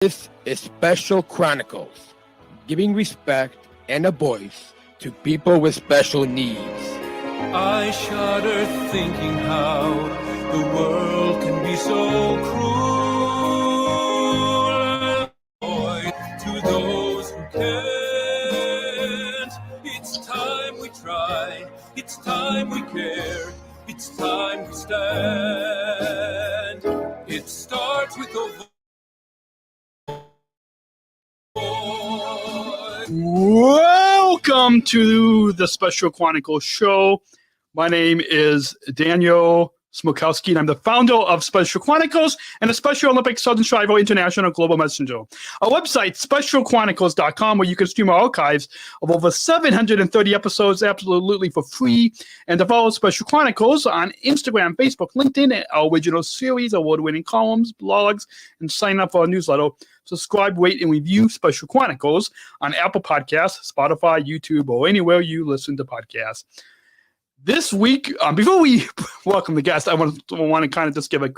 This is Special Chronicles, giving respect and a voice to people with special needs. I shudder thinking how the world can be so cruel. Boy, to those who can't, it's time we try, it's time we care, it's time we stand. It starts with a voice. Welcome to the Special Chronicles show. My name is Daniel Smrokowski, and I'm the founder of Special Chronicles and the Special Olympic Southern Tribal International Global Messenger. Our website, specialchronicles.com, where you can stream our archives of over 730 episodes absolutely for free, and to follow Special Chronicles on Instagram, Facebook, LinkedIn, our original series, award-winning columns, blogs, and sign up for our newsletter. Subscribe, rate, and review Special Chronicles on Apple Podcasts, Spotify, YouTube, or anywhere you listen to podcasts. This week, before we welcome the guest, I want to kind of just give a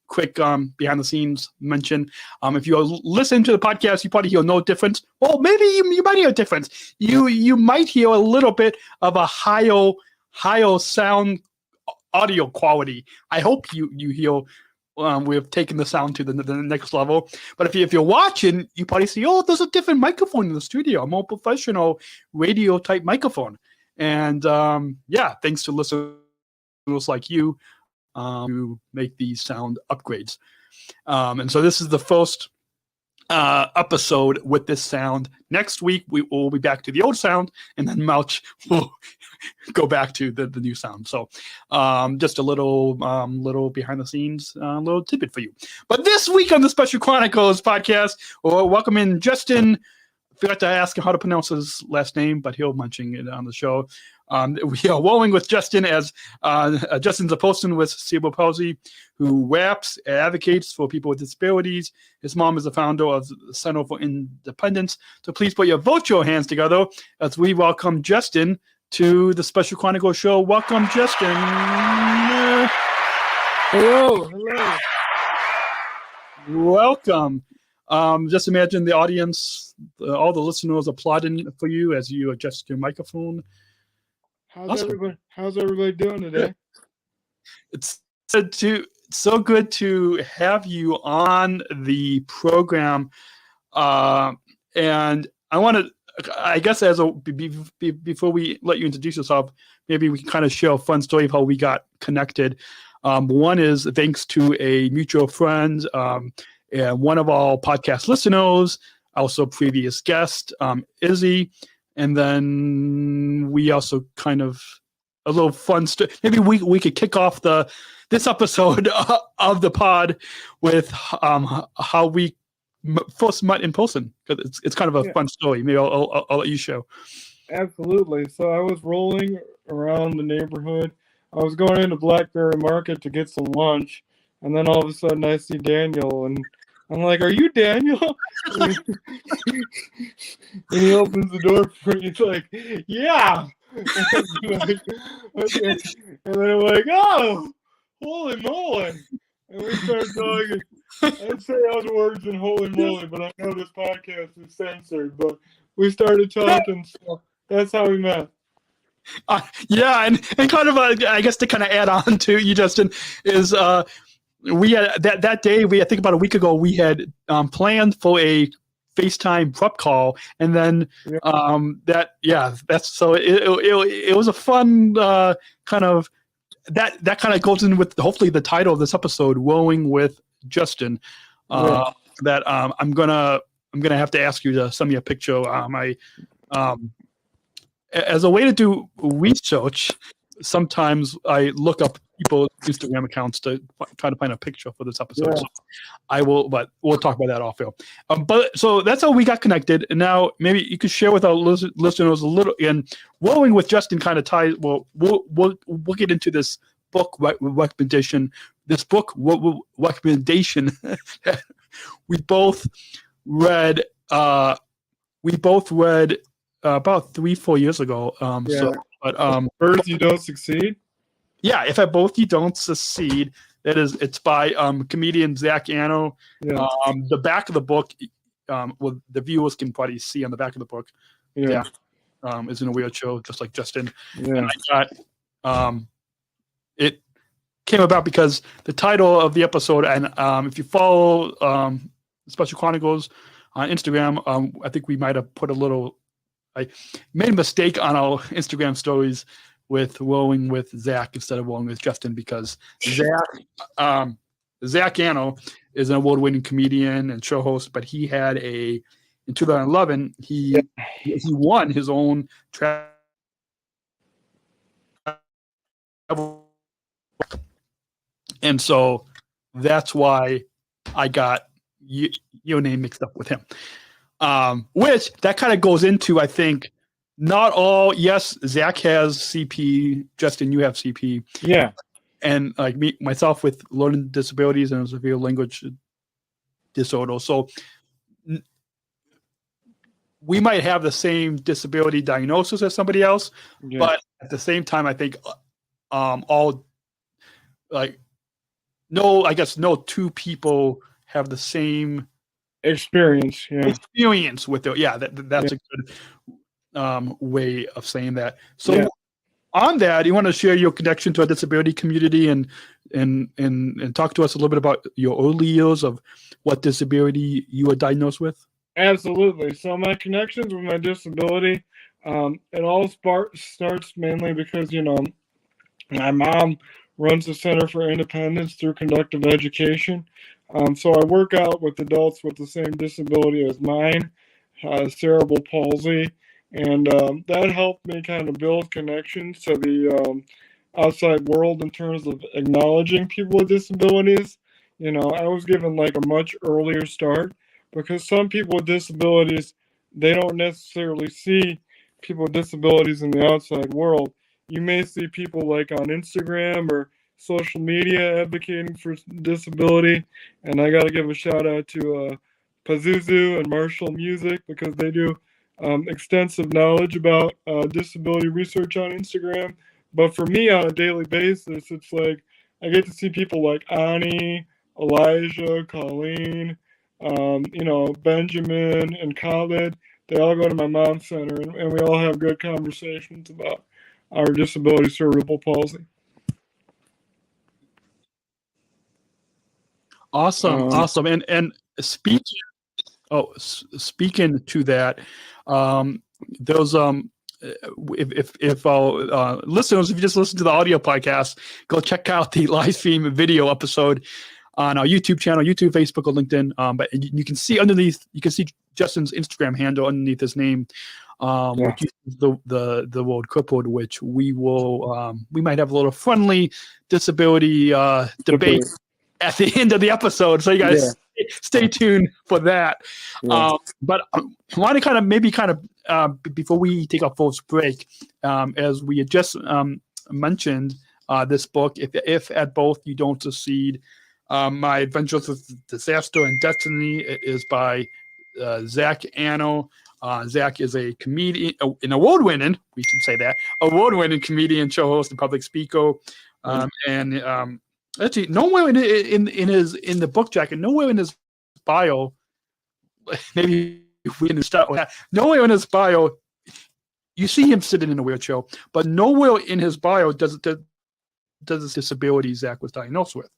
quick behind-the-scenes mention. If you listen to the podcast, you probably hear no difference. Well, maybe you might hear a difference. You might hear a little bit of a higher sound audio quality. I hope you hear. We've taken the sound to the next level. But if you're watching, you probably see, oh, there's a different microphone in the studio, a more professional radio type microphone. And thanks to listeners like you who make these sound upgrades. And so this is the first episode with this sound. Next week, we will be back to the old sound, and then March will go back to the new sound. So just a little behind the scenes, little tidbit for you. But this week on the Special Chronicles podcast, we'll welcome in Justin. Forgot to ask him how to pronounce his last name, but he'll mention it on the show. We are rolling with Justin as Justin's a person with Cerebral Palsy who raps, advocates for people with disabilities. His mom is the founder of the Center for Independence. So please put your virtual hands together as we welcome Justin to the Special Chronicles show. Welcome, Justin. Hello. Welcome. Just imagine the audience, all the listeners applauding for you as you adjust your microphone. How's everybody doing today? It's so good to have you on the program. And I want to, I guess, before we let you introduce yourself, maybe we can kind of share a fun story of how we got connected. One is thanks to a mutual friend, and one of our podcast listeners, also previous guest, Izzy. And then we also kind of a little fun story. Maybe we could kick off this episode of the pod with how we first met in person, because it's kind of a fun story. Maybe I'll let you show. Absolutely. So I was rolling around the neighborhood. I was going into Blackberry Market to get some lunch, and then all of a sudden I see Daniel, and I'm like, "Are you Daniel?" And he opens the door for me. He's like, "Yeah." Like, okay. And then I'm like, "Oh, holy moly!" And we start talking. I'd say other words than "holy moly," but I know this podcast is censored. But we started talking, so that's how we met. And kind of I guess to kind of add on to you, Justin, is we had that day. I think about a week ago, we had planned for a FaceTime prep call, and then that's so it was a fun kind of that kind of goes in with hopefully the title of this episode, "Rolling with Justin." That I'm gonna have to ask you to send me a picture. As a way to do research, sometimes I look up people's Instagram accounts to try to find a picture for this episode. Yeah. So I will, but we'll talk about that off air. But so that's how we got connected. And now maybe you could share with our listeners a little. And rolling with Justin kind of ties. Well, we'll get into this book recommendation. This book recommendation we both read. About 3-4 years ago. First, you don't succeed. Yeah, if at both you don't succeed, It's by comedian Zach Anno. Yeah. The back of the book, well, the viewers can probably see on the back of the book. Yeah. Is in a wheelchair, just like Justin. Yeah. And I got it came about because the title of the episode, and if you follow Special Chronicles on Instagram, I think we might have put a little. I made a mistake on our Instagram stories with rolling with Zach instead of rolling with Justin because Zach Anno is an award-winning comedian and show host, but he had in 2011 he won his own travel, and so that's why I got your name mixed up with him. Which that kind of goes into, I think, not all. Yes, Zach has CP. Justin, you have CP. Yeah. And like myself with learning disabilities and severe language disorder. So we might have the same disability diagnosis as somebody else, but at the same time, I think all like I guess no two people have the same experience with it. Yeah, that's a good way of saying that. So on that, you want to share your connection to a disability community and talk to us a little bit about your early years of what disability you were diagnosed with? Absolutely. So my connections with my disability, it all starts mainly because, my mom runs the Center for Independence through Conductive Education. So I work out with adults with the same disability as mine, cerebral palsy, and that helped me kind of build connections to the outside world in terms of acknowledging people with disabilities. I was given like a much earlier start because some people with disabilities, they don't necessarily see people with disabilities in the outside world. You may see people like on Instagram or social media advocating for disability, and I got to give a shout out to Pazuzu and Marshall Music because they do extensive knowledge about disability research on Instagram. But for me on a daily basis, it's like I get to see people like Ani, Elijah, Colleen, Benjamin, and Khaled. They all go to my mom's center, and we all have good conversations about our disability, cerebral palsy. Awesome. And speaking to that, those if our listeners, if you just listen to the audio podcast, go check out the live stream video episode on our YouTube channel, YouTube, Facebook, or LinkedIn. But you can see underneath, you can see Justin's Instagram handle underneath his name, which is the word crippled, which we will we might have a little friendly disability debate at the end of the episode. So you guys stay tuned for that. But I want to kind of before we take our first break, as we had just mentioned, this book, if at both you don't succeed, My Adventures with Disaster and Destiny, it is by Zach Anno. Zach is a comedian, an award-winning, we should say that, award-winning comedian, show host, and public speaker. And actually, nowhere in the book jacket, nowhere in his bio, maybe if we didn't start with that, nowhere in his bio, you see him sitting in a wheelchair, but nowhere in his bio does this disability Zach was diagnosed with.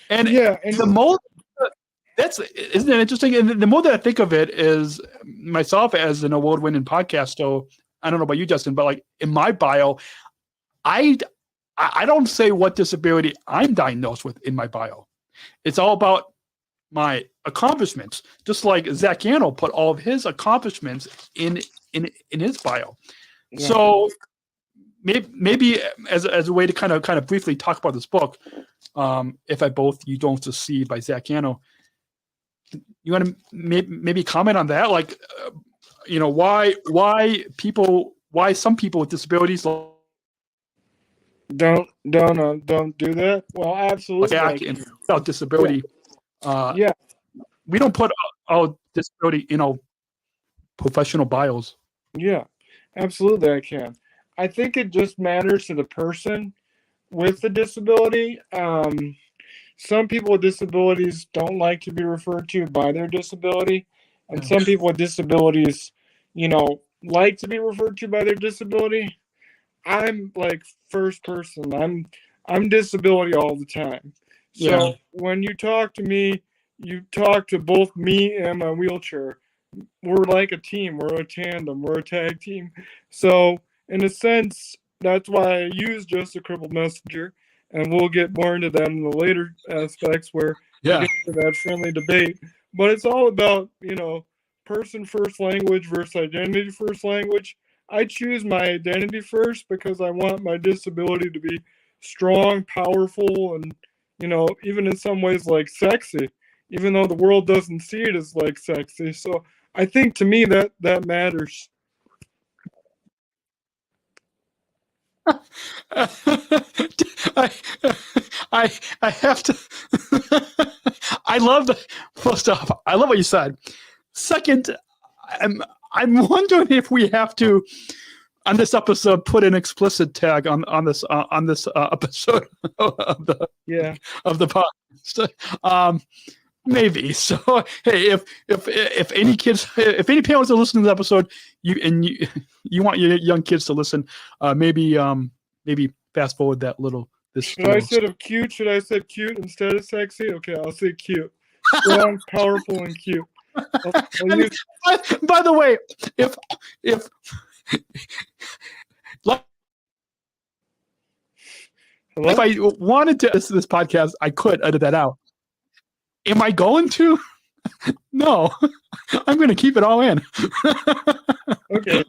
And the more isn't it interesting? And the more that I think of it is myself as an award-winning podcaster. I don't know about you, Justin, but like in my bio, I don't say what disability I'm diagnosed with in my bio. It's all about my accomplishments, just like Zach Anno put all of his accomplishments in his bio. Yeah. So maybe as a way to kind of briefly talk about this book, If at Both You Don't Succeed by Zach Anno, you want to maybe comment on that, like why some people with disabilities don't do that. Well, absolutely. Without disability, we don't put our disability in our professional bios. Yeah, absolutely. I think it just matters to the person with a disability. Some people with disabilities don't like to be referred to by their disability, and some people with disabilities, like to be referred to by their disability. I'm like first person. I'm disability all the time. So when you talk to me, you talk to both me and my wheelchair. We're like a team. We're a tandem. We're a tag team. So in a sense, that's why I use just a crippled messenger. And we'll get more into that in the later aspects where we get into that friendly debate. But it's all about, person first language versus identity first language. I choose my identity first because I want my disability to be strong, powerful, and, even in some ways like sexy, even though the world doesn't see it as like sexy. So I think to me that matters. I have to. I love first off, I love what you said. Second, I'm wondering if we have to on this episode put an explicit tag on this episode of the podcast. Maybe. So hey, if any kids, if any parents are listening to the episode, you want your young kids to listen, maybe fast forward that little. Should I say cute? Should I say cute instead of sexy? Okay, I'll say cute. Strong, powerful, and cute. By the way, if I wanted to listen to this podcast, I could edit that out. Am I going to? No, I'm going to keep it all in. Okay.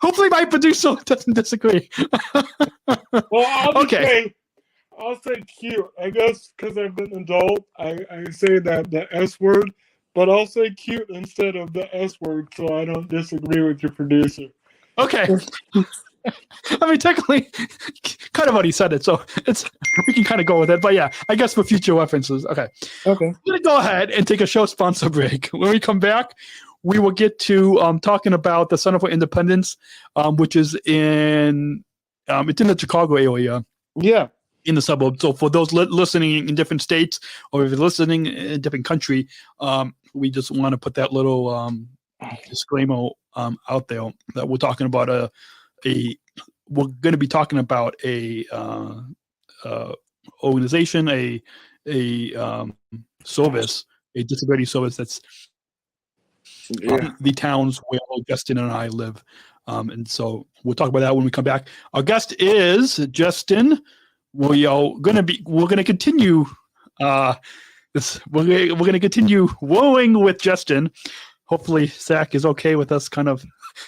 Hopefully my producer doesn't disagree. Well, I'll say cute. I guess because I'm an adult, I say that the S word, but I'll say cute instead of the S word, so I don't disagree with your producer. Okay. I mean, technically, kind of already said it, so we can kind of go with it. But yeah, I guess for future references. Okay. I'm going to go ahead and take a show sponsor break. When we come back, we will get to talking about the Center for Independence, which is it's in the Chicago area. Yeah. In the suburbs. So for those listening in different states, or if you're listening in a different country, we just want to put that little disclaimer out there that we're talking about we're going to be talking about a organization, a service, a disability service that's the towns where Justin and I live, and so we'll talk about that when we come back. Our guest is Justin. We're going to continue this. We're going to continue wooing with Justin. Hopefully, Zach is okay with us kind of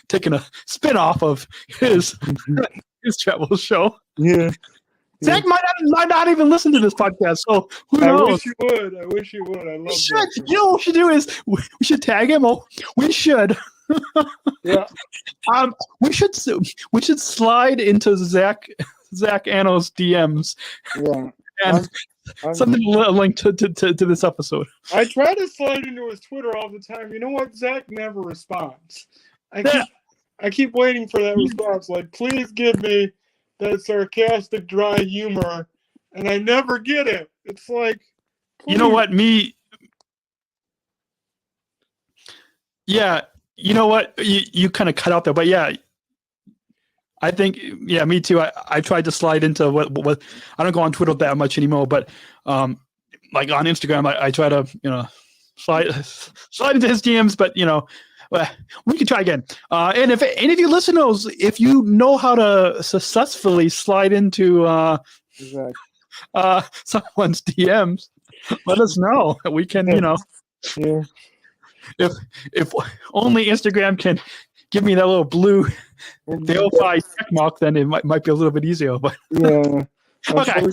taking a spin-off of his travel show. Yeah. Zach might not even listen to this podcast, so who knows? I wish you would. I love it. You know what we should do is we should tag him. Oh, we should. Yeah. We should slide into Zach Anno's DMs. Yeah. And something linked to this episode. I try to slide into his Twitter all the time. You know what? Zach never responds. I keep waiting for that response. Like, please give me that sarcastic, dry humor, and I never get it. It's like, please. You know what? Yeah, you know what? You kind of cut out there, but yeah, I think, yeah, me too. I tried to slide into what I don't go on Twitter that much anymore, but like on Instagram, I try to slide into his DMs, but we can try again. And if any of you listeners, if you know how to successfully slide into someone's DMs, let us know. We can, Yeah. If only Instagram can give me that little blue verify check mark, then it might be a little bit easier. But yeah, okay.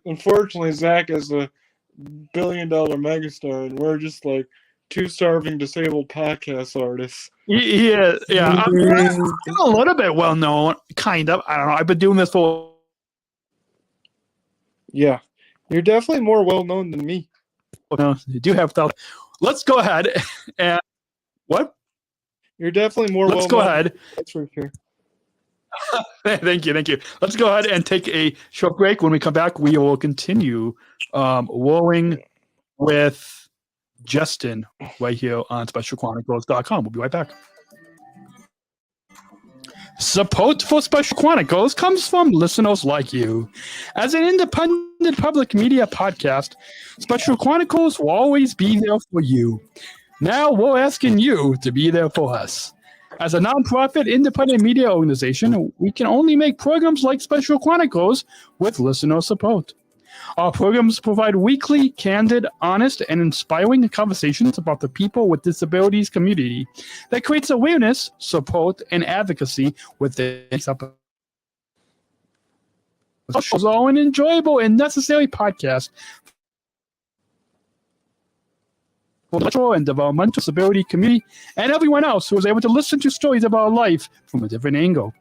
Unfortunately, Zach is a billion-dollar megastar, and we're just like two starving disabled podcast artists. Yeah. I'm a little bit well known, kind of. I don't know. I've been doing this for. Yeah, you're definitely more well known than me. No, you do have thought. Let's go ahead and what? You're definitely more. Let's go ahead. That's for sure. Thank you. Let's go ahead and take a short break. When we come back, we will continue rolling with Justin right here on SpecialChronicles.com. We'll be right back. Support for Special Chronicles comes from listeners like you. As an independent public media podcast, Special Chronicles will always be there for you. Now we're asking you to be there for us. As a nonprofit independent media organization, we can only make programs like Special Chronicles with listener support. Our programs provide weekly, candid, honest, and inspiring conversations about the people with disabilities community that creates awareness, support, and advocacy within this episode. Shows are an enjoyable and necessary podcast for the intellectual and developmental disability community and everyone else who is able to listen to stories about life from a different angle.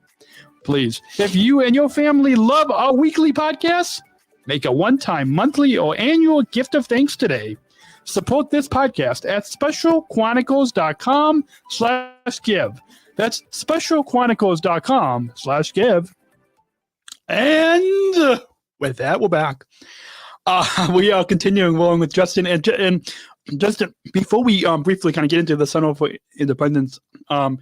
Please, if you and your family love our weekly podcasts, make a one-time, monthly, or annual gift of thanks today. Support this podcast at specialchronicles.com/give. That's specialchronicles.com/give. And with that, we're back. We are continuing rolling with Justin. And Justin, before we briefly kind of get into the Center for Independence, I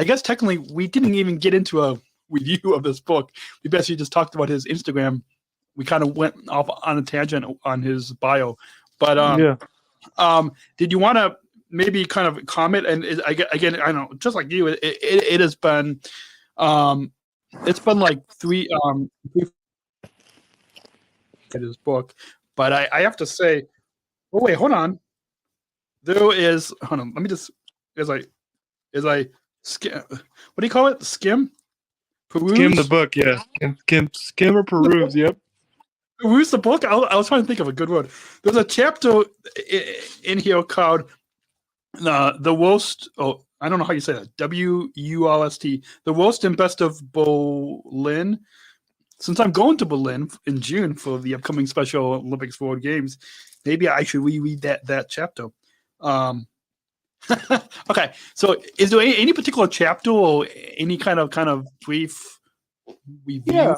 guess technically we didn't even get into a review of this book. We basically just talked about his Instagram. We kind of went off on a tangent on his bio, but did you want to maybe kind of comment? And again, I know, just like you, it has been, it's been like three his book, but I have to say, oh wait, hold on. Let me just as I skim, what do you call it? Skim the book, yeah. Skim or peruse, yep. Peruse the book. I was trying to think of a good word. There's a chapter in here called the worst. Oh, I don't know how you say that. WURST. The worst and best of Berlin. Since I'm going to Berlin in June for the upcoming Special Olympics World Games, maybe I should reread that chapter. Okay, so is there any particular chapter or any kind of brief review? Yeah,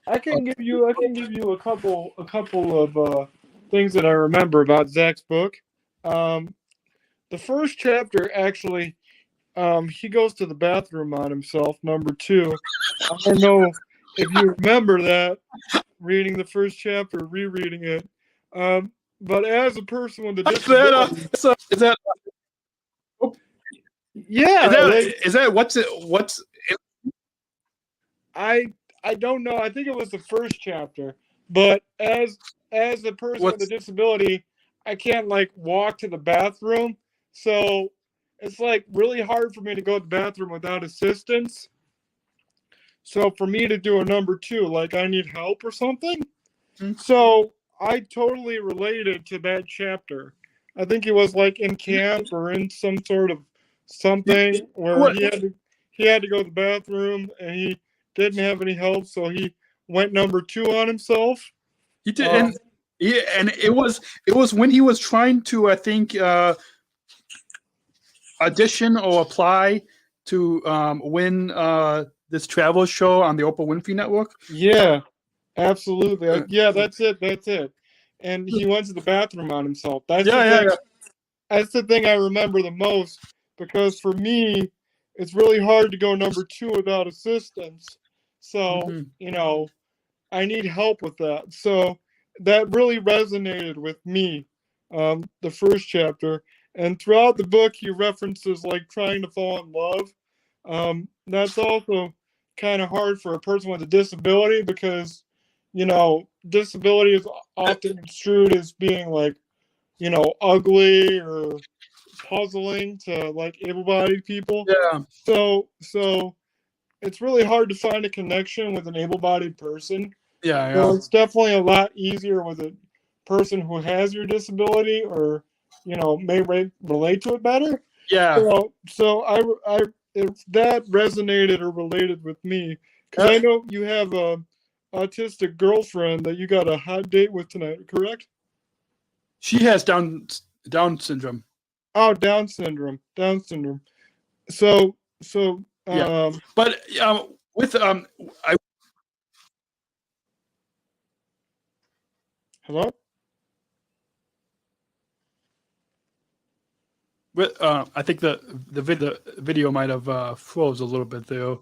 I can give you a couple of things that I remember about Zach's book. The first chapter actually, he goes to the bathroom on himself. Number 2, I don't know if you remember that, reading the first chapter, rereading it. But as a person with a disability, is that? Yeah, is that what's I don't know. I think it was the first chapter. But as a person with a disability, I can't like walk to the bathroom, so it's like really hard for me to go to the bathroom without assistance. So for me to do a number 2, like I need help or something. Mm-hmm. So I totally related to that chapter. I think it was like in camp or in some sort of something where he had to go to the bathroom and he didn't have any help, so he went number 2 on himself. He did, and it was when he was trying to, I think, audition or apply to win this travel show on the Oprah Winfrey Network. Yeah, absolutely. Yeah, that's it. And he went to the bathroom on himself. That's the thing I remember the most, because for me, it's really hard to go number 2 without assistance. So, I need help with that. So that really resonated with me, the first chapter. And throughout the book, he references like trying to fall in love. That's also kind of hard for a person with a disability because, disability is often construed as being like, ugly or puzzling to like able-bodied people. Yeah. So it's really hard to find a connection with an able-bodied person. Yeah. So it's definitely a lot easier with a person who has your disability or, may relate to it better. Yeah. So if that resonated or related with me, because I know you have a autistic girlfriend that you got a hot date with tonight, correct? She has Down syndrome. Oh, Down syndrome. So yeah. But with Hello? I think the video might have froze a little bit there,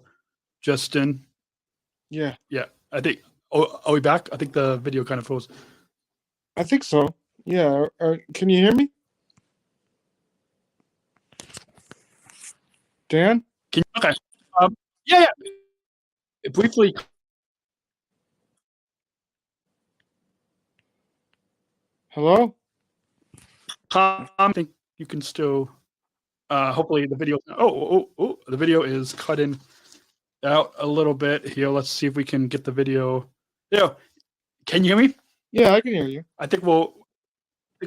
Justin. Yeah, Yeah, I think. Oh, are we back? I think the video kind of froze. I think so. Yeah. Can you hear me? Dan? Okay. Yeah. Briefly. Hello? I think you can still. Hopefully the video. Oh! The video is cutting out a little bit here. Let's see if we can get the video. Yeah. Can you hear me? Yeah, I can hear you. I think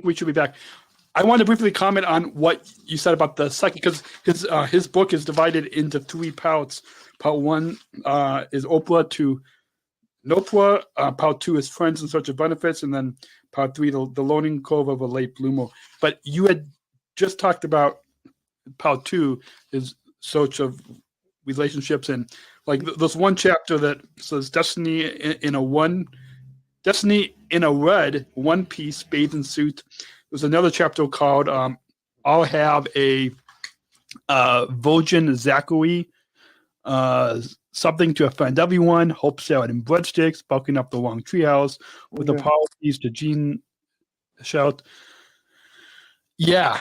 we should be back. I want to briefly comment on what you said about the second, because his book is divided into 3 parts. Part 1 is Oprah to Nopra. Part 2 is Friends in Search of Benefits, and then Part 3, the Loaning Cove of a Late Bloomer. But you had just talked about Part 2 is Search of Relationships, and like there's one chapter that says Destiny in a red one-piece bathing suit. There's another chapter called I'll Have a Virgin Zachary, something to offend everyone, hope salad and breadsticks, bulking up the wrong treehouse, with apologies to Gene Shout. Yeah,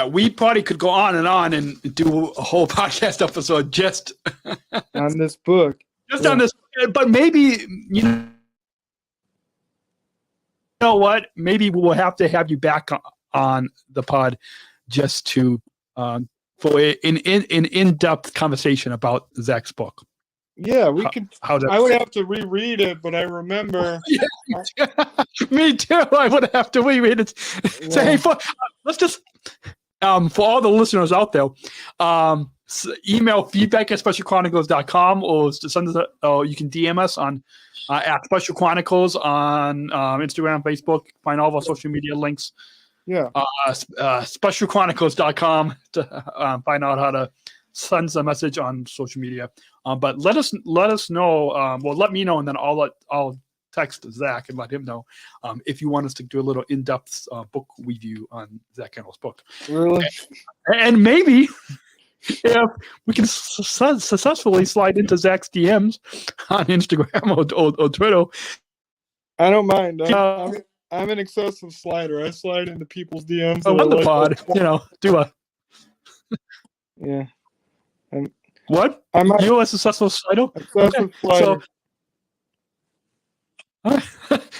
we probably could go on and do a whole podcast episode just On this book. on this, but maybe you know what? Maybe we'll have to have you back on the pod just to for an in-depth conversation about Zach's book. Yeah, we could. How I would have to reread it, but I remember. Me too. I would have to reread it. Say, hey, let's just for all the listeners out there, email feedback@specialchronicles.com or send us or you can DM us on at Special Chronicles on Instagram, Facebook. Find all of our social media links. Yeah. Specialchronicles.com to find out how to send us a message on social media. But let us know. Let me know, and then I'll text Zach and let him know if you want us to do a little in-depth book review on Zach Kendall's book. Really? And maybe if we can successfully slide into Zach's DMs on Instagram or Twitter. I don't mind. I'm an excessive slider. I slide into people's DMs. On the pod, do a. Yeah. What? You're a successful slider? Excessive slider.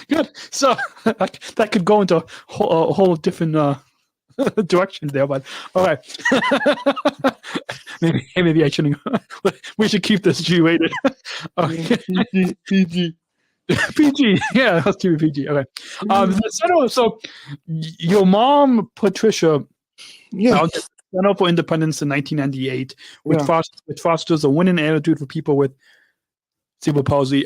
Good. So that could go into a whole different direction there, but all right. maybe I shouldn't. We should keep this G-rated. PG. PG. Yeah, let's keep it PG. Okay. So your mom, Patricia, Center for Independence in 1998, which fosters a winning attitude for people with cerebral palsy.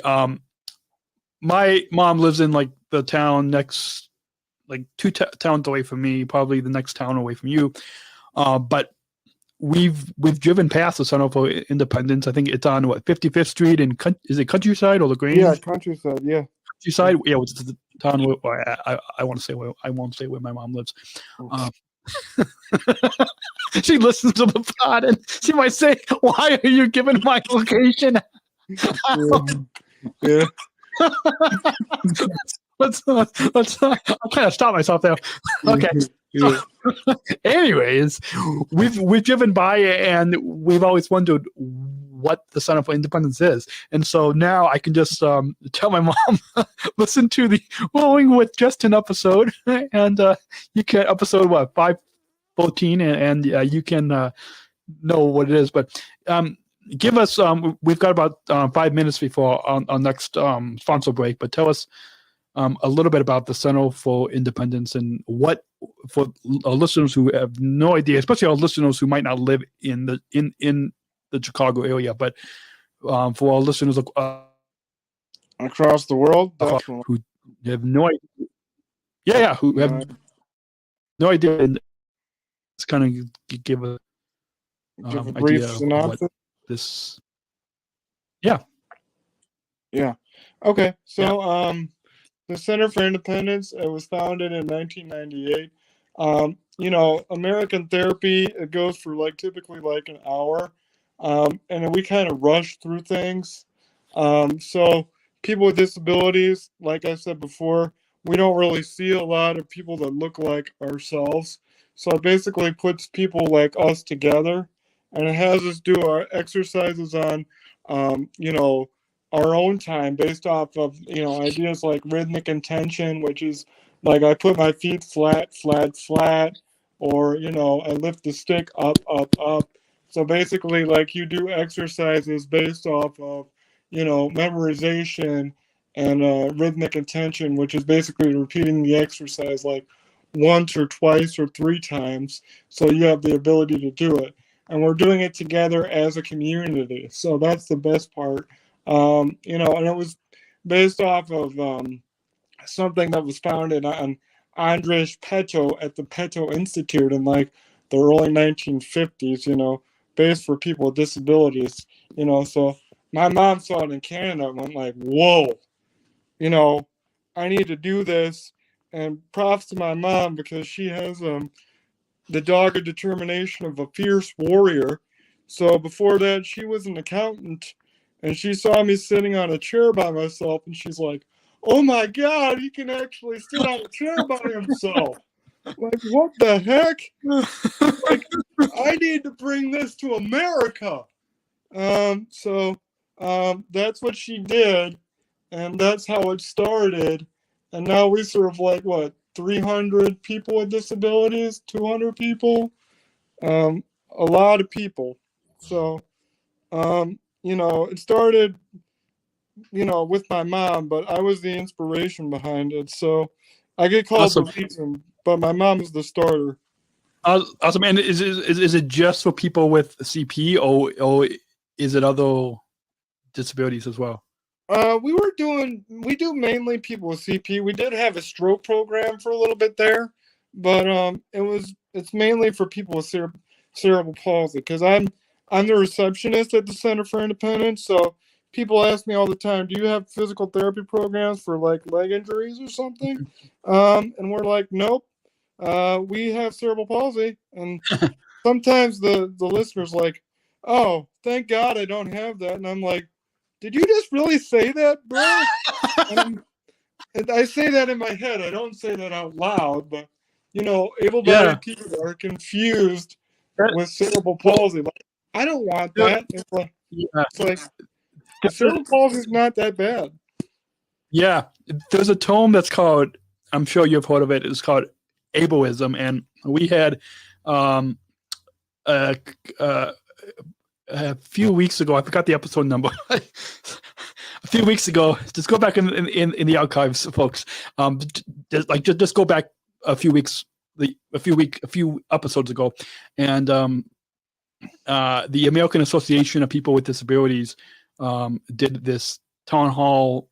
My mom lives in like the town next, like 2 towns away from me, probably the next town away from you. But we've driven past the Center for Independence. I think it's on 55th Street and is it Countryside or LaGrange? Yeah, Countryside. Yeah. Countryside. Yeah, which is the town where I want to say where I won't say where my mom lives. She listens to the pod and she might say, "Why are you giving my location?" Yeah. Let's I'm trying to stop myself there. Okay. Yeah. Anyways, we've driven by and we've always wondered what the Center for Independence is, and so now I can just tell my mom, listen to the Rolling with Justin episode, and you can episode 514, and you can know what it is. But give us we've got about 5 minutes before our next sponsor break, but tell us a little bit about the Center for Independence and what, for our listeners who have no idea, especially our listeners who might not live in the Chicago area, but for our listeners across the world, who have no idea, who have no idea, and it's kind of give a brief idea synopsis. this. Yeah. Yeah. Okay. So the Center for Independence, it was founded in 1998. American therapy, it goes for typically an hour. And then we kind of rush through things. So people with disabilities, like I said before, we don't really see a lot of people that look like ourselves. So it basically puts people like us together, and it has us do our exercises on, our own time based off of, ideas like rhythmic intention, which is like I put my feet flat, flat, flat, or, I lift the stick up, up, up. So basically, you do exercises based off of, memorization and rhythmic intention, which is basically repeating the exercise once or twice or three times. So you have the ability to do it. And we're doing it together as a community. So that's the best part. And it was based off of something that was founded on Andrzej Peto at the Peto Institute in the early 1950s, based for people with disabilities, so my mom saw it in Canada and went whoa, I need to do this. And props to my mom because she has the dogged determination of a fierce warrior. So before that, she was an accountant, and she saw me sitting on a chair by myself, and she's like, "Oh my God, he can actually sit on a chair by himself." What the heck? I need to bring this to America. So that's what she did, and that's how it started. And now we serve 300 people with disabilities, 200 people, a lot of people. So, it started, with my mom, but I was the inspiration behind it. So I get called Awesome. the reason, but my mom is the starter. Awesome. And is it just for people with CP, or is it other disabilities as well? We do mainly people with CP. We did have a stroke program for a little bit there, but it's mainly for people with cerebral palsy, because I'm the receptionist at the Center for Independence. So people ask me all the time, "Do you have physical therapy programs for leg injuries or something?" And we're like, "Nope. We have cerebral palsy." And sometimes the listener's like, "Oh, thank God I don't have that." And I'm like, "Did you just really say that, bro?" And I say that in my head. I don't say that out loud, but able-bodied people are confused with cerebral palsy. I don't want that. It's cerebral palsy is not that bad. Yeah, there's a term that's called, I'm sure you've heard of it, it's called ableism. And we had a few weeks ago, I forgot the episode number. A few weeks ago, just go back in the archives, folks. Just go back a few weeks, a few episodes ago, and the American Association of People with Disabilities did this town hall,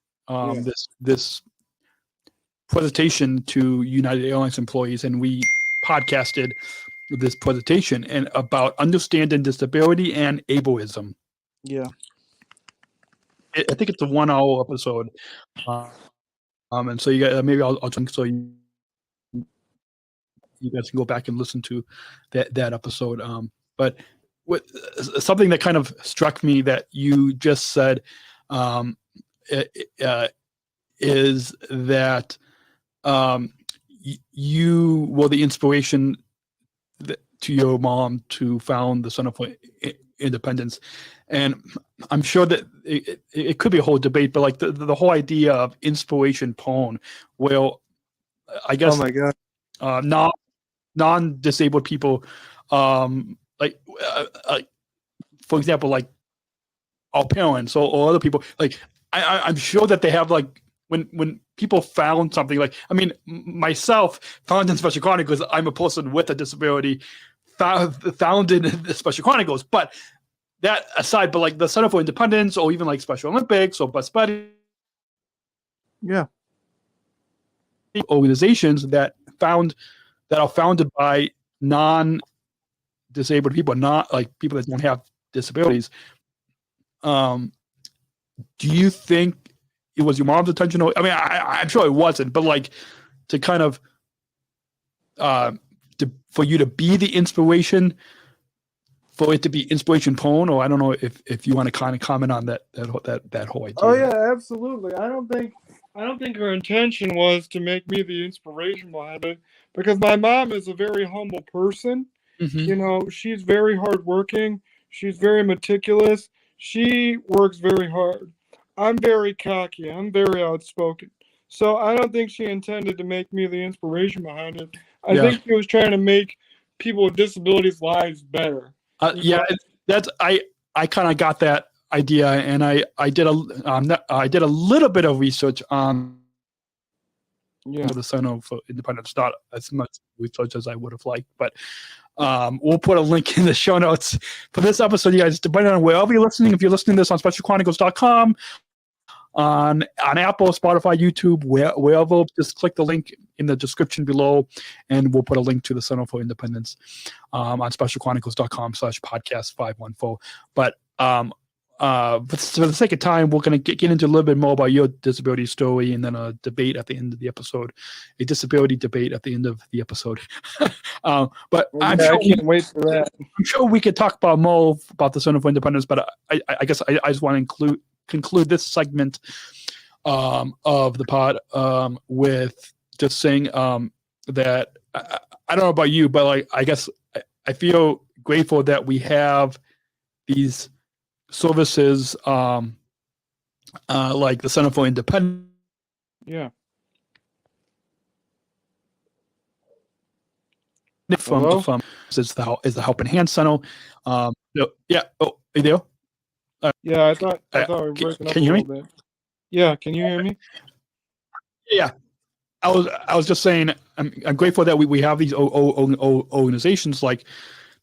this presentation to United Airlines employees, and we podcasted this presentation and about understanding disability and ableism. Yeah. I think it's a 1 hour episode. And so you guys, maybe I'll drink so you guys can go back and listen to that episode. But something that kind of struck me that you just said is that you were the inspiration to your mom to found the Center for Independence. And I'm sure that it could be a whole debate, but the whole idea of inspiration porn, well, I guess, oh my God, non-disabled people, for example, our parents or other people, I'm sure that they have when people found something, myself found in Special Chronicles, I'm a person with a disability founded in the Special Chronicles, but that aside, but the Center for Independence or even Special Olympics or Best Buddies, organizations that are founded by non-disabled people, not people that don't have disabilities, do you think it was your mom's intention? I mean, I'm sure it wasn't, but like to kind of for you to be the inspiration, for it to be inspiration porn, or I don't know if you want to kind of comment on that whole idea. Oh yeah, absolutely. I don't think her intention was to make me the inspiration behind it, because my mom is a very humble person. Mm-hmm. You know, she's very hardworking. She's very meticulous. She works very hard. I'm very cocky. I'm very outspoken. So I don't think she intended to make me the inspiration behind it. I think she was trying to make people with disabilities' lives better. Yeah, that's I kind of got that idea, and I did a little bit of research on the Center for Independence. Not as much research as I would have liked, but we'll put a link in the show notes for this episode. You guys, depending on wherever you're listening, if you're listening to this on specialchronicles.com, on Apple, Spotify, YouTube, wherever, just click the link in the description below, and we'll put a link to the Center for Independence on specialchronicles.com/podcast514. But for the sake of time, we're going to get into a little bit more about your disability story, and then a debate at the end of the episode, a disability debate at the end of the episode. But I can't wait for that. I'm sure we could talk about more about the Center for Independence, but I guess I just want to conclude this segment of the pod with just saying that I don't know about you, but like I guess I feel grateful that we have these services like the Center for Independence. Yeah. From is the Help and Hand Center. Yeah. Oh, are you there? Yeah, I thought we were breaking up a little bit. Yeah, can you hear me? Yeah, I was just saying I'm grateful that we have these organizations like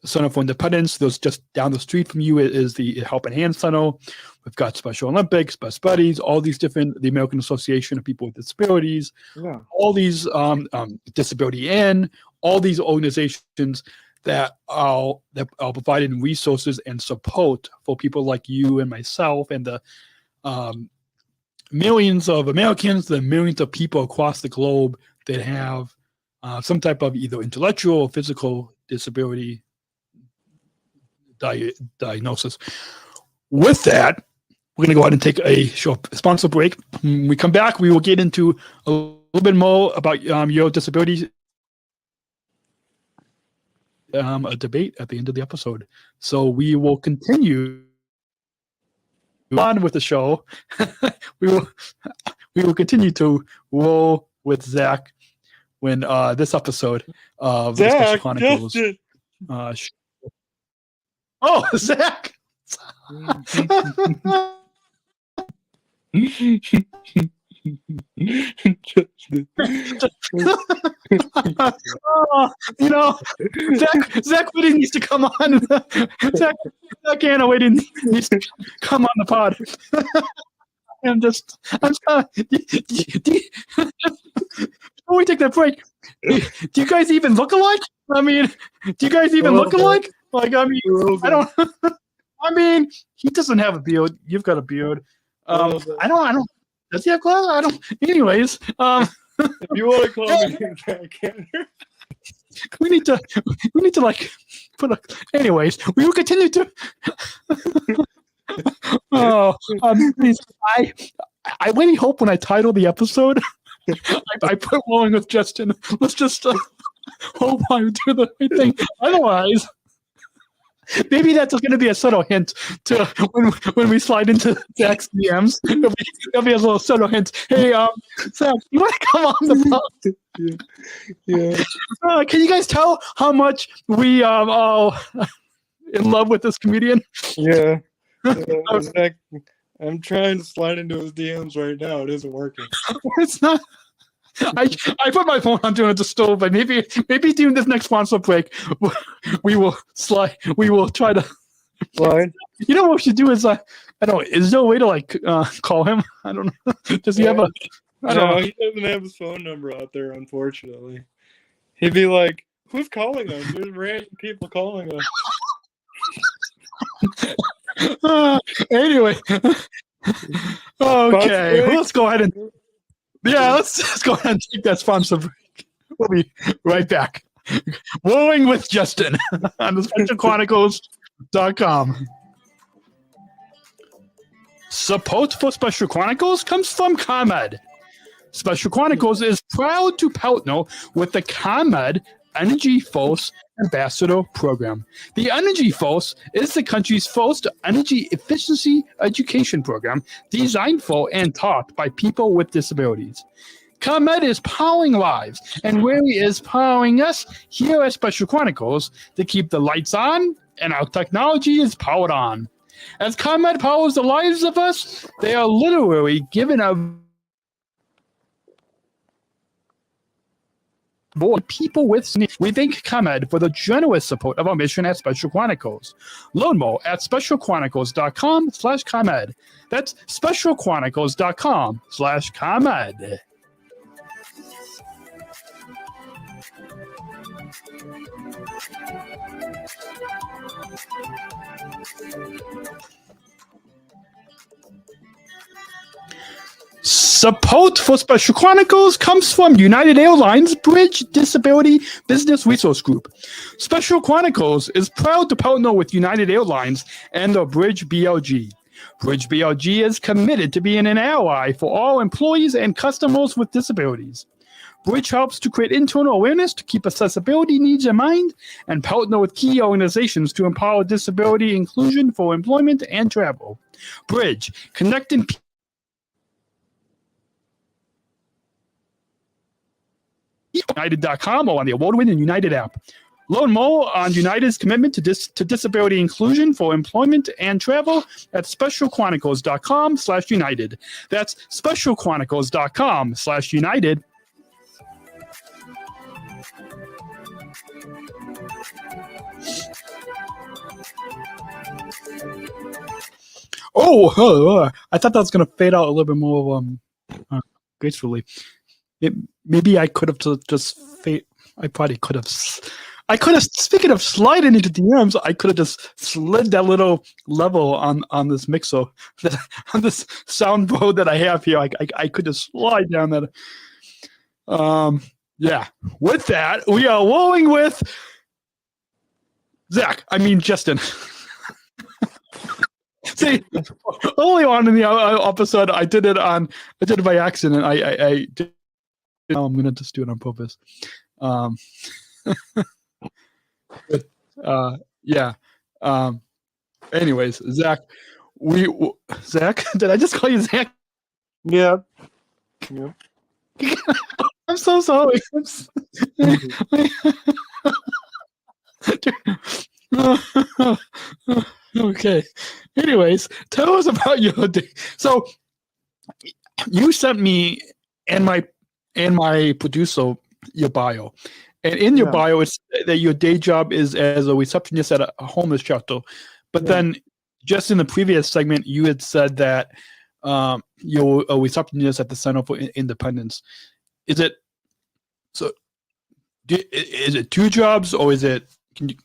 the Center for Independence. Those just down the street from you is the Help and Hand Center. We've got Special Olympics, Best Buddies, all these different, the American Association of People with Disabilities, all these Disability In, all these organizations that are providing resources and support for people like you and myself and the millions of Americans, the millions of people across the globe that have some type of either intellectual or physical disability diagnosis. With that, we're going to go ahead and take a short sponsor break. When we come back, we will get into a little bit more about your disability. A debate at the end of the episode. So we will continue on with the show. we will continue to roll with Zach when this episode of the Special Chronicles. Oh, Zach! Zach Whitting needs to come on. Zach Anna Whitting needs to come on the pod. I'm before we take that break, do you guys even look alike? I mean, do you guys even look alike? Like, I mean, I don't. I mean, he doesn't have a beard. You've got a beard. I don't. Does he have glasses? I don't. Anyways, if you want to call me Zach, we need to like put a. Anyways, we will continue to. Please, I really hope when I title the episode, I put Rolling with Justin. Let's just hope I do the right thing. Otherwise, maybe that's going to be a subtle hint to when we slide into Zach's DMs. There'll be a little subtle hint. Hey, Zach, you want to come on the pod? Yeah. Can you guys tell how much we are all in love with this comedian? Yeah. Zach, I'm trying to slide into his DMs right now. It isn't working. It's not. I put my phone on doing it to stove, but maybe during this next sponsor break, we will slide. We will try to slide. You know what we should do is I don't know. Is there a way to like call him? I don't know. Does he have a? No, he doesn't have his phone number out there. Unfortunately, he'd be like, "Who's calling us? There's random people calling us." Anyway, okay, let's go ahead and let's go ahead and take that sponsor break. We'll be right back. Wooing with Justin on the SpecialChronicles.com. Support for Special Chronicles comes from ComEd. Special Chronicles is proud to partner with the ComEd Energy Force Ambassador Program. The Energy Force is the country's first energy efficiency education program designed for and taught by people with disabilities. ComEd is powering lives, and really is powering us here at Special Chronicles to keep the lights on and our technology is powered on. As ComEd powers the lives of us, they are literally given a people with needs. We thank ComEd for the generous support of our mission at Special Chronicles. Learn more at specialchronicles.com/ComEd. That's specialchronicles.com/ComEd. Support for Special Chronicles comes from United Airlines Bridge Disability Business Resource Group. Special Chronicles is proud to partner with United Airlines and the Bridge BLG. Bridge BLG is committed to being an ally for all employees and customers with disabilities. Bridge helps to create internal awareness to keep accessibility needs in mind and partner with key organizations to empower disability inclusion for employment and travel. Bridge, connecting people United.com or on the award-winning United app. Learn more on United's commitment to disability inclusion for employment and travel at specialchronicles.com/United. That's specialchronicles.com/United. I thought that was going to fade out a little bit more gracefully. Maybe I could have just I probably could have. Speaking of sliding into DMs, I could have just slid that little level on this mixer, on this soundboard that I have here. I could just slide down that. Yeah. With that, we are rolling with Justin. See, early on in the episode, I did it by accident. I did. I'm gonna just do it on purpose. Anyways, Zach, did I just call you Zach? Yeah. I'm so sorry. Okay. Anyways, tell us about your day. So you sent me and my producer your bio, and in your bio it's that your day job is as a receptionist at a homeless shelter. But then, just in the previous segment, you had said that you're a receptionist at the Center for Independence. Is it so? Is it two jobs, or is it? Do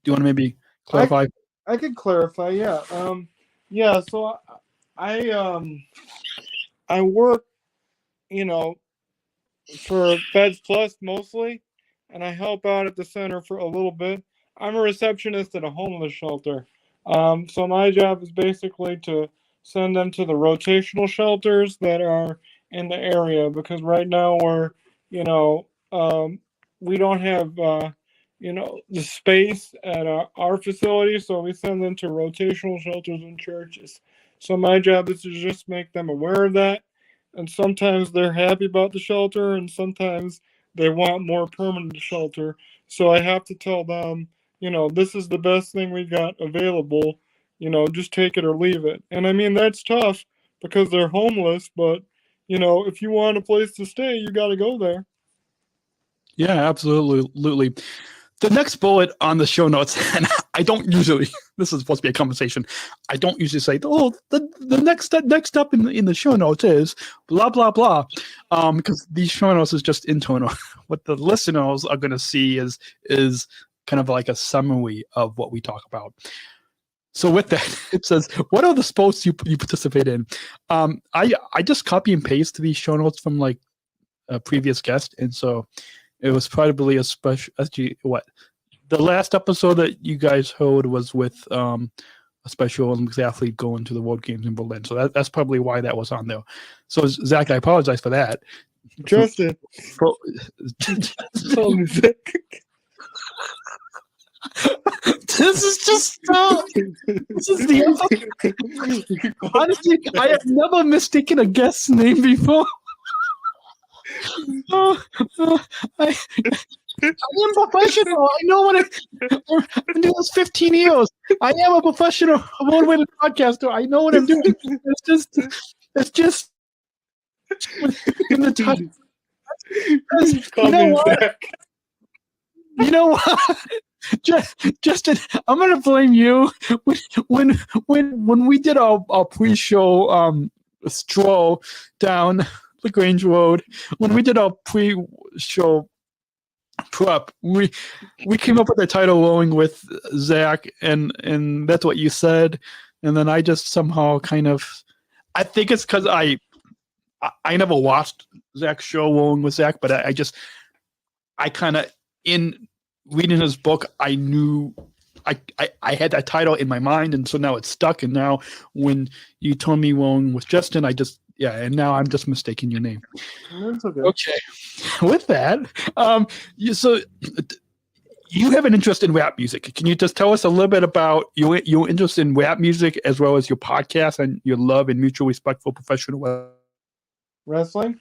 you want to maybe clarify? I could clarify. Yeah. So I work, for Feds Plus mostly, and I help out at the center for a little bit. I'm a receptionist at a homeless shelter. So my job is basically to send them to the rotational shelters that are in the area, because right now we're, we don't have, the space at our facility, so we send them to rotational shelters and churches. So my job is to just make them aware of that. And sometimes they're happy about the shelter, and sometimes they want more permanent shelter. So I have to tell them, this is the best thing we got available. Just take it or leave it. And I mean, that's tough because they're homeless, but, if you want a place to stay, you got to go there. Yeah, absolutely. The next bullet on the show notes, and I don't usually, this is supposed to be a conversation, I don't usually say, the next up in the show notes is blah, blah, blah, because these show notes is just internal. What the listeners are going to see is kind of like a summary of what we talk about. So with that, it says, what are the sports you participate in? I just copy and paste these show notes from like a previous guest. And so it was probably a special, the last episode that you guys heard was with a Special Olympics athlete going to the World Games in Berlin. So that's probably why that was on there. So Zach, I apologize for that. Justin. Tell me, Zach. This is just this is the honestly, I have never mistaken a guest's name before. I am professional. I know what I've been doing this 15 years. I am a professional award-winning podcaster. I know what I'm doing. It's just in the time. You know what? Justin, I'm gonna blame you. When we did our pre-show stroll down LaGrange Road, when we did our pre-show prep, we came up with the title "Rolling with Zach," and that's what you said, and then I just somehow kind of, I think it's because I never watched Zach's show "Rolling with Zach," but I kind of, in reading his book, I knew I had that title in my mind, and so now it's stuck. And now when you told me "Rolling with Justin," and now I'm just mistaking your name. That's okay. Okay. With that, so you have an interest in rap music. Can you just tell us a little bit about your interest in rap music, as well as your podcast and your love and mutual respect for professional wrestling?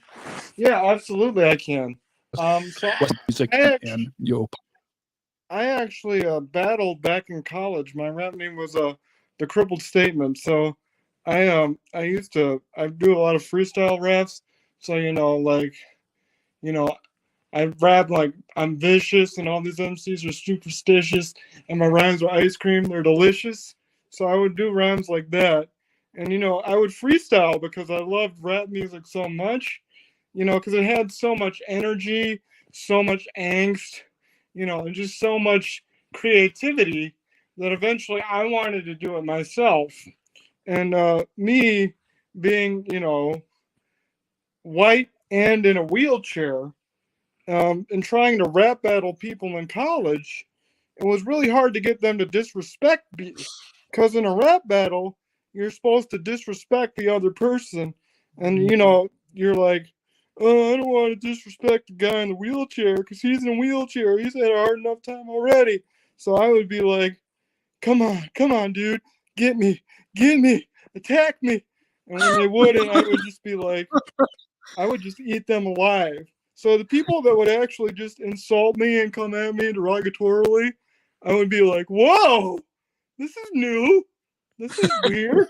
Yeah, absolutely, I can. So music and your. I actually battled back in college. My rap name was the Crippled Statement. So I do a lot of freestyle raps. So I rap like I'm vicious and all these MCs are superstitious and my rhymes are ice cream, they're delicious. So I would do rhymes like that. And I would freestyle because I loved rap music so much, because it had so much energy, so much angst, and just so much creativity that eventually I wanted to do it myself. And me being, white and in a wheelchair, and trying to rap battle people in college, it was really hard to get them to disrespect me. Because in a rap battle, you're supposed to disrespect the other person. And, you're like, oh, I don't want to disrespect the guy in the wheelchair because he's in a wheelchair. He's had a hard enough time already. So I would be like, come on, dude, get me, attack me. And when they wouldn't, I would just be like, I would just eat them alive. So the people that would actually just insult me and come at me derogatorily, I would be like, whoa, this is new. This is weird.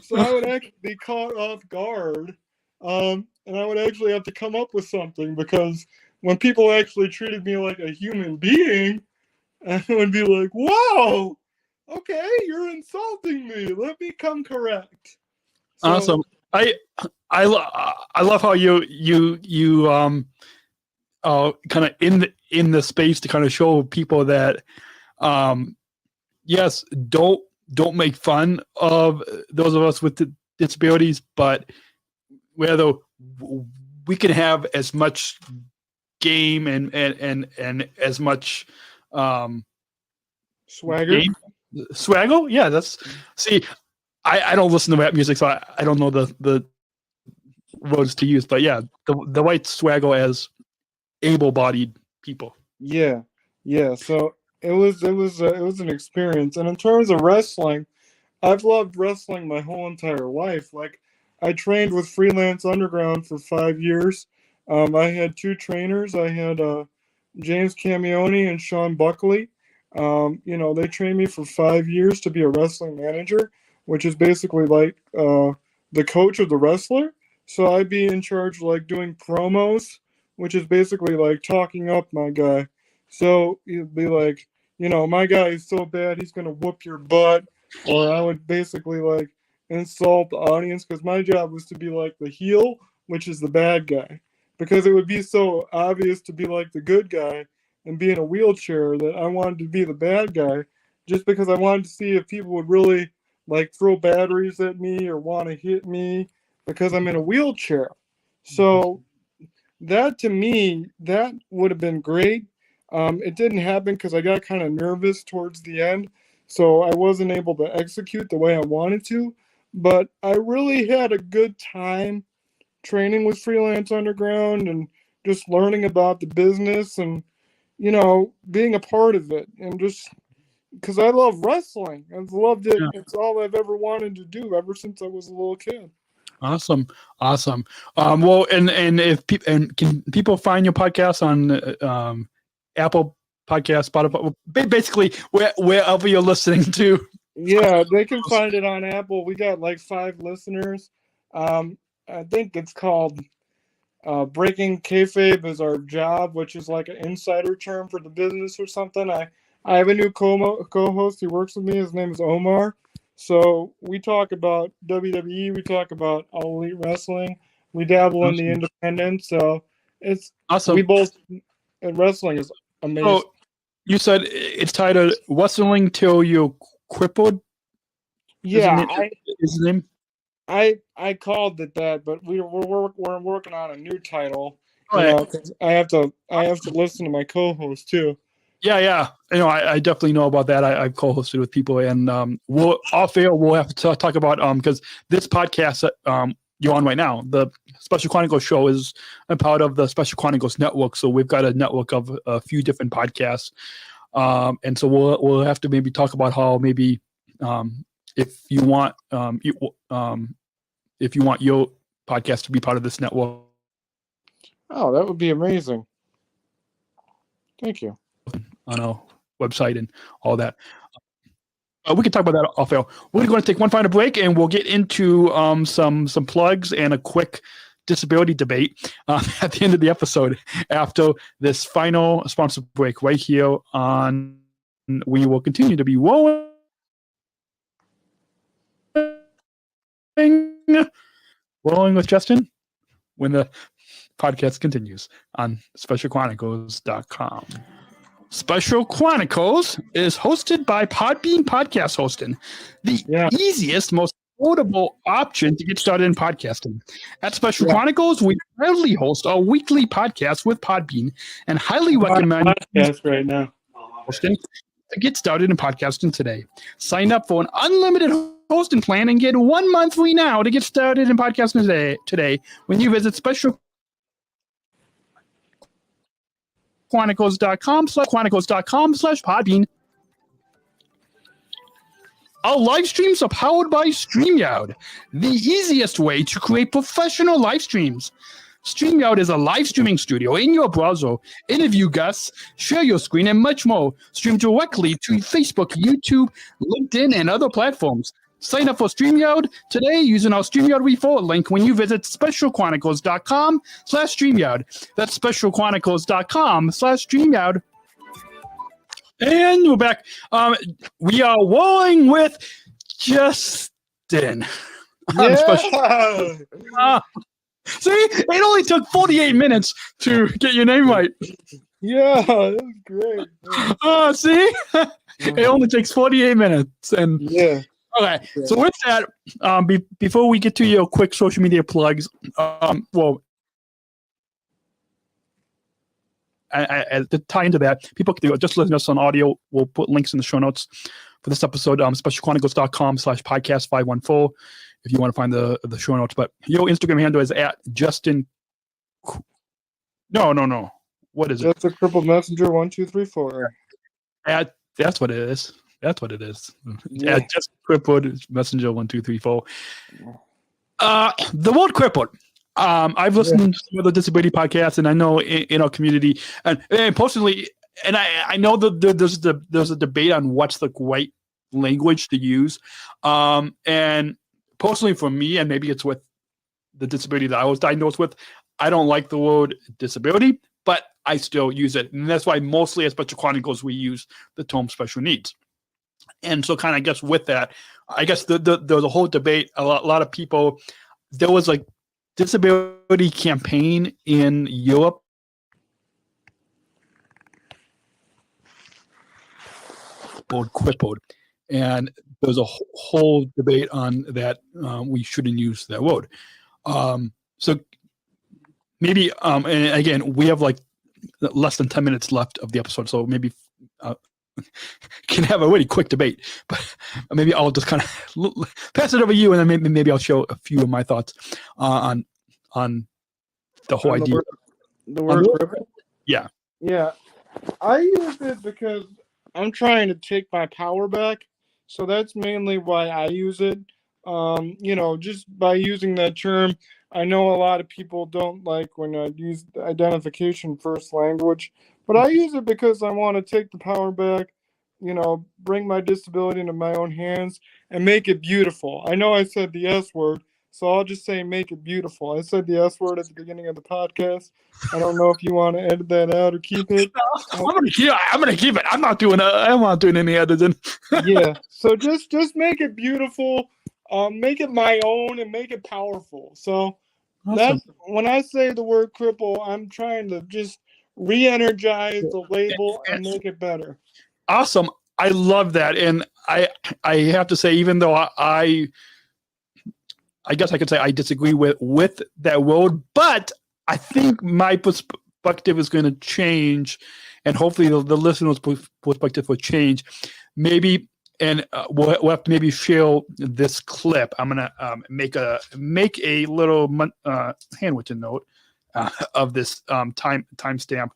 So I would actually be caught off guard. And I would actually have to come up with something, because when people actually treated me like a human being, I would be like, whoa, okay, you're insulting me. Let me come correct. So, awesome. I love how you kind of in the space to kind of show people that yes, don't make fun of those of us with disabilities, but whether we can have as much game and as much swagger. Swaggle? Yeah, I don't listen to rap music, so I don't know the words to use, but yeah, the white swaggle as able-bodied people. Yeah. So it was an experience. And in terms of wrestling, I've loved wrestling my whole entire life. Like, I trained with Freelance Underground for 5 years. I had two trainers. I had James Camione and Sean Buckley. They trained me for 5 years to be a wrestling manager, which is basically like the coach of the wrestler. So I'd be in charge of like doing promos, which is basically like talking up my guy. So you'd be like, my guy is so bad, he's going to whoop your butt. Or I would basically like insult the audience, because my job was to be like the heel, which is the bad guy, because it would be so obvious to be like the good guy and be in a wheelchair that I wanted to be the bad guy, just because I wanted to see if people would really like throw batteries at me or want to hit me because I'm in a wheelchair. So that to me, that would have been great. It didn't happen because I got kind of nervous towards the end, so I wasn't able to execute the way I wanted to. But I really had a good time training with Freelance Underground and just learning about the business and, you know, being a part of it. And just because I love wrestling. I've loved it. Yeah. It's all I've ever wanted to do ever since I was a little kid. Awesome. Well, and can people find your podcast on Apple Podcast, Spotify, basically wherever you're listening to? Yeah, they can find it on Apple. We got like 5 listeners. I think it's called Breaking Kayfabe is Our Job, which is like an insider term for the business or something. I have a new co-host who works with me. His name is Omar. So we talk about WWE. We talk about All Elite Wrestling. We dabble in the independent. So it's awesome. We both, and wrestling is amazing. So you said it's titled Wrestling Till You're Crippled? Yeah. Is the name? I called it that, but we're working on a new title. Oh, you know, 'cause I have to listen to my co-host too. Yeah. You know, I definitely know about that. I've co-hosted with people, and we'll have to talk about because this podcast you're on right now, the Special Chronicles show, is a part of the Special Chronicles network. So we've got a network of a few different podcasts, and so we'll have to maybe talk about how maybe if you want your podcast to be part of this network. Oh, that would be amazing. Thank you. On our website and all that. We can talk about that off air. We're going to take one final break, and we'll get into some plugs and a quick disability debate at the end of the episode after this final sponsor break right here on. We will continue to be rolling with Justin when the podcast continues on specialchronicles.com. Special Chronicles is hosted by Podbean Podcast Hosting, the easiest, most affordable option to get started in podcasting. At Special Chronicles, we proudly host our weekly podcast with Podbean and highly recommend podcast right now hosting to get started in podcasting today. Sign up for an unlimited hosting plan and get 1 month free now to get started in podcasting today when you visit Chronicles.com/Podbean. Our live streams are powered by StreamYard, the easiest way to create professional live streams. StreamYard is a live streaming studio in your browser. Interview guests, share your screen, and much more. Stream directly to Facebook, YouTube, LinkedIn, and other platforms. Sign up for StreamYard today using our StreamYard referral link when you visit specialchronicles.com/StreamYard. That's specialchronicles.com/StreamYard. And we're back. We are rolling with Justin. See, it only took 48 minutes to get your name right. Yeah, that was great. See? It only takes 48 minutes. And yeah. Okay, so with that, before we get to your quick social media plugs, to tie into that, people can just listen to us on audio. We'll put links in the show notes for this episode, specialchronicles.com/podcast514 if you want to find the show notes. But your Instagram handle is at Justin. No. What is it? That's a Crippled Messenger 1234. That's what it is. That's what it is. Yeah, just Crippled Messenger 1234. The word crippled. I've listened to some other disability podcasts, and I know in our community, and personally, and I know that there's a debate on what's the right language to use. And personally, for me, and maybe it's with the disability that I was diagnosed with, I don't like the word disability, but I still use it, and that's why mostly at Special Chronicles we use the term special needs. And so, kind of, I guess with that, I guess there was a whole debate. A lot of people. There was a disability campaign in Europe. word crippled. And there's a whole debate on that. We shouldn't use that word. So maybe, and again, we have like less than 10 minutes left of the episode. So maybe can have a really quick debate, but maybe I'll just kind of pass it over to you, and then maybe I'll show a few of my thoughts on the whole idea. The word crippled? Yeah. Yeah. I use it because I'm trying to take my power back. So that's mainly why I use it. Just by using that term, I know a lot of people don't like when I use identification first language, but I use it because I want to take the power back, bring my disability into my own hands and make it beautiful. I know I said the S word, so I'll just say make it beautiful. I said the S word at the beginning of the podcast. I don't know if you want to edit that out or keep it. I'm gonna keep it. I'm not doing any editing. Yeah. So just make it beautiful. Make it my own and make it powerful. So that's when I say the word cripple, I'm trying to just re-energize the label and make it better. Awesome. I love that. And I have to say, even though I guess I could say I disagree with that word, but I think my perspective is going to change, and hopefully the listeners' perspective will change. Maybe, and we'll have to maybe share this clip. I'm gonna make a little handwritten note of this timestamp.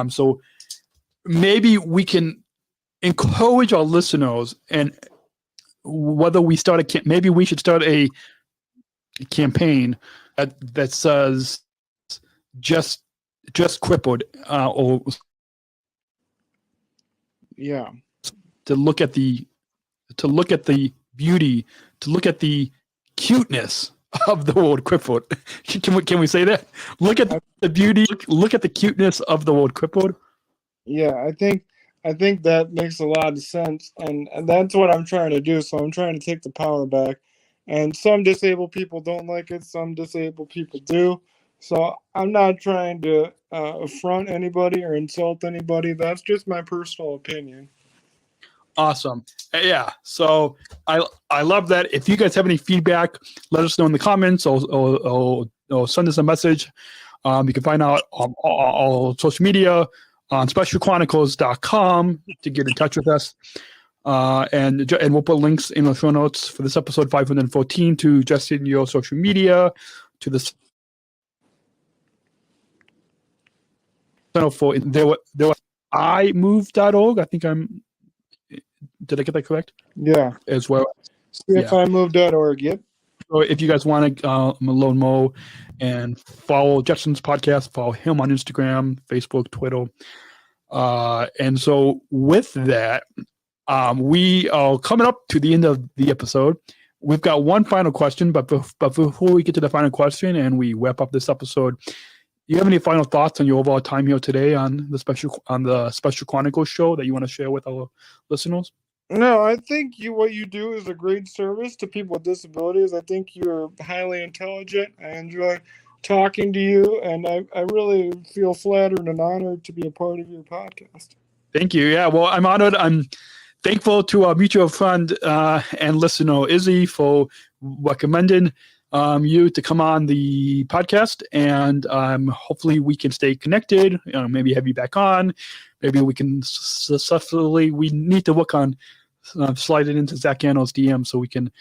So maybe we can encourage our listeners, and whether we start maybe we should start a campaign that says just crippled, or yeah, to look at the beauty, to look at the cuteness of the word crippled. Can we say that? Look at the beauty, look at the cuteness of the word crippled. Yeah, I think that makes a lot of sense, and that's what I'm trying to do. So I'm trying to take the power back, and some disabled people don't like it, some disabled people do. So I'm not trying to affront anybody or insult anybody. That's just my personal opinion. Awesome. Yeah. So I love that. If you guys have any feedback, let us know in the comments or send us a message. You can find out on all social media on specialchronicles.com to get in touch with us. And we'll put links in the show notes for this episode 514 to just in your social media, to this. For there was imove.org. I think did I get that correct? Yeah. As well. CFImove.org. Yep. So if you guys want to learn more and follow Justin's podcast, follow him on Instagram, Facebook, Twitter. And so with that, we are coming up to the end of the episode. We've got one final question, but before we get to the final question and we wrap up this episode, do you have any final thoughts on your overall time here today on the Special Chronicles show that you want to share with our listeners? No, I think what you do is a great service to people with disabilities. I think you're highly intelligent. I enjoy talking to you, and I really feel flattered and honored to be a part of your podcast. Thank you. Yeah, well, I'm honored. I'm thankful to our mutual friend and listener, Izzy, for recommending you to come on the podcast, and hopefully we can stay connected. Maybe have you back on. Maybe we can successfully. We need to work on sliding into Zach Gano's DM so we can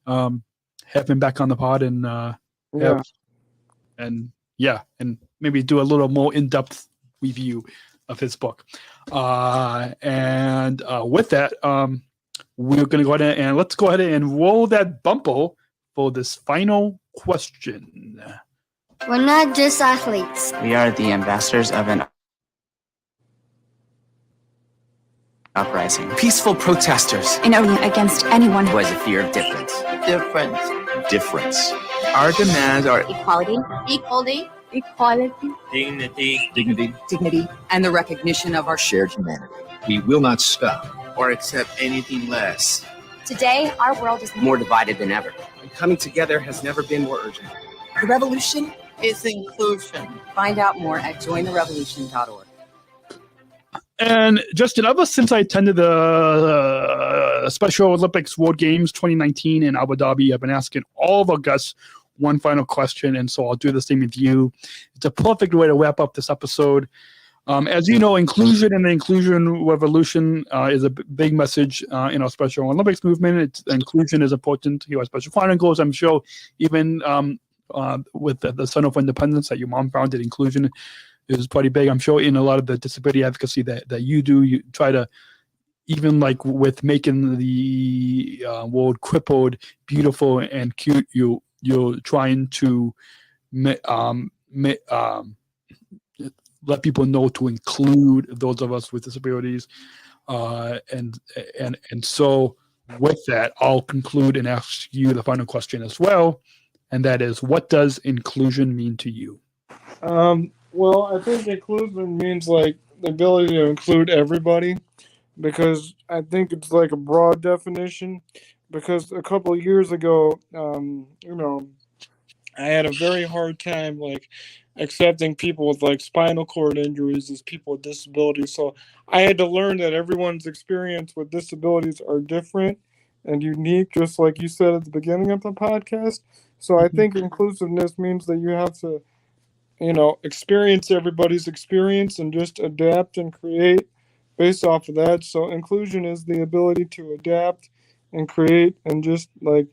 have him back on the pod and and maybe do a little more in-depth review of his book. And with that, we're going to go ahead and let's go ahead and roll that bumper for this final question. We're not just athletes. We are the ambassadors of an uprising. Peaceful protesters. Against anyone Who has a fear of difference. Difference. Our demands are equality, Dignity. and the recognition of our Shared humanity. We will not stop or accept anything less. Today, our world is more divided than ever. And coming together has never been more urgent. The revolution. inclusion. Find out more at jointherevolution.org. And Justin, ever since I attended the Special Olympics World Games 2019 in Abu Dhabi, I've been asking all of our guests one final question, and so I'll do the same with you. It's a perfect way to wrap up this episode. As you know, inclusion and the inclusion revolution is a big message in our Special Olympics movement. Inclusion is important here at Special Chronicles. I'm sure even with the Son of Independence that your mom founded, inclusion is pretty big. I'm sure in a lot of the disability advocacy that you do, you try to, even like with making the world crippled, beautiful, and cute, you're trying to let people know to include those of us with disabilities. And so with that, I'll conclude and ask you the final question as well. And that is, what does inclusion mean to you? Well, I think inclusion means like the ability to include everybody, because I think it's like a broad definition. Because a couple of years ago, I had a very hard time like accepting people with like spinal cord injuries as people with disabilities. So I had to learn that everyone's experience with disabilities are different and unique, just like you said at the beginning of the podcast. So I think inclusiveness means that you have to, experience everybody's experience and just adapt and create based off of that. So inclusion is the ability to adapt and create and just like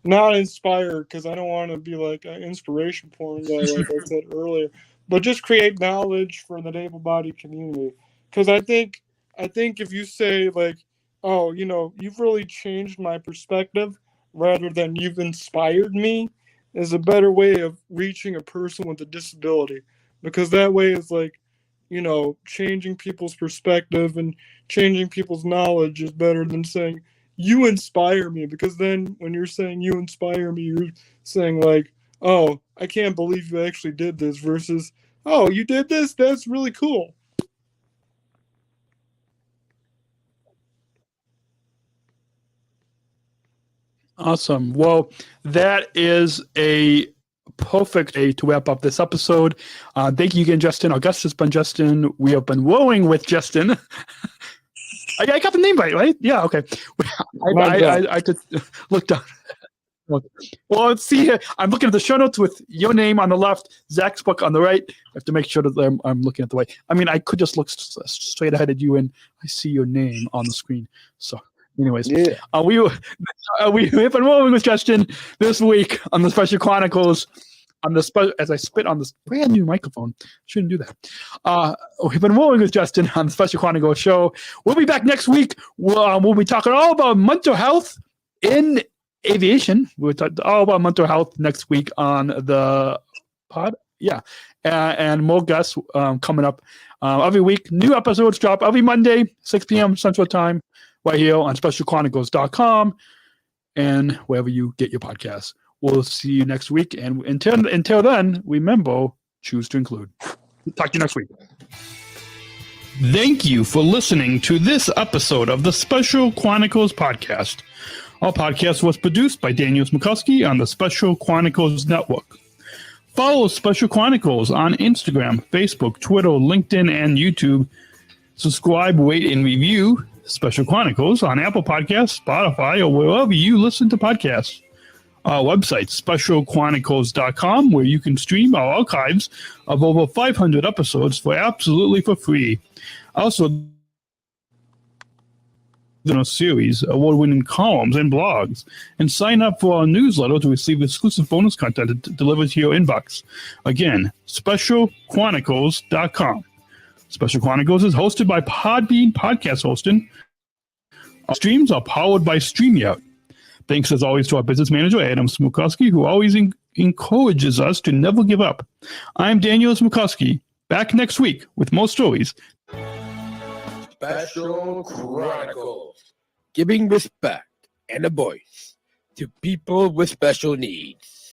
not inspire, because I don't want to be like an inspiration porn guy, like I said earlier, but just create knowledge for the able-bodied community. Because I think if you say like, oh, you've really changed my perspective rather than you've inspired me, is a better way of reaching a person with a disability. Because that way is like, changing people's perspective and changing people's knowledge is better than saying, you inspire me. Because then when you're saying you inspire me, you're saying like, oh, I can't believe you actually did this, versus, oh, you did this? That's really cool. Awesome. Well, that is a perfect way to wrap up this episode. Thank you again, Justin. Our guest has been Justin. We have been rolling with Justin. I got the name right? Yeah, okay. I just looked up. Well, let's see here. I'm looking at the show notes with your name on the left, Zach's book on the right. I have to make sure that I'm looking at the right. I mean, I could just look straight ahead at you, and I see your name on the screen. So, anyways, yeah. We have been rolling with Justin this week on the Special Chronicles. As I spit on this brand new microphone, shouldn't do that. We've been rolling with Justin on the Special Chronicles show. We'll be back next week. We'll be talking all about mental health in aviation. We'll talk all about mental health next week on the pod. Yeah. And more guests coming up every week. New episodes drop every Monday, 6 p.m. Central Time, right here on specialchronicles.com and wherever you get your podcasts. We'll see you next week. And until then, remember, choose to include. Talk to you next week. Thank you for listening to this episode of the Special Chronicles Podcast. Our podcast was produced by Daniel Smrokowski on the Special Chronicles Network. Follow Special Chronicles on Instagram, Facebook, Twitter, LinkedIn, and YouTube. Subscribe, rate, and review Special Chronicles on Apple Podcasts, Spotify, or wherever you listen to podcasts. Our website, specialchronicles.com, where you can stream our archives of over 500 episodes for absolutely for free. Also, in a series, award-winning columns and blogs, and sign up for our newsletter to receive exclusive bonus content delivered to your inbox. Again, specialchronicles.com. Special Chronicles is hosted by Podbean Podcast Hosting. Our streams are powered by StreamYard. Thanks as always to our business manager, Daniel Smrokowski, who always encourages us to never give up. I'm Daniel Smrokowski, back next week with more stories. Special Chronicles, giving respect and a voice to people with special needs.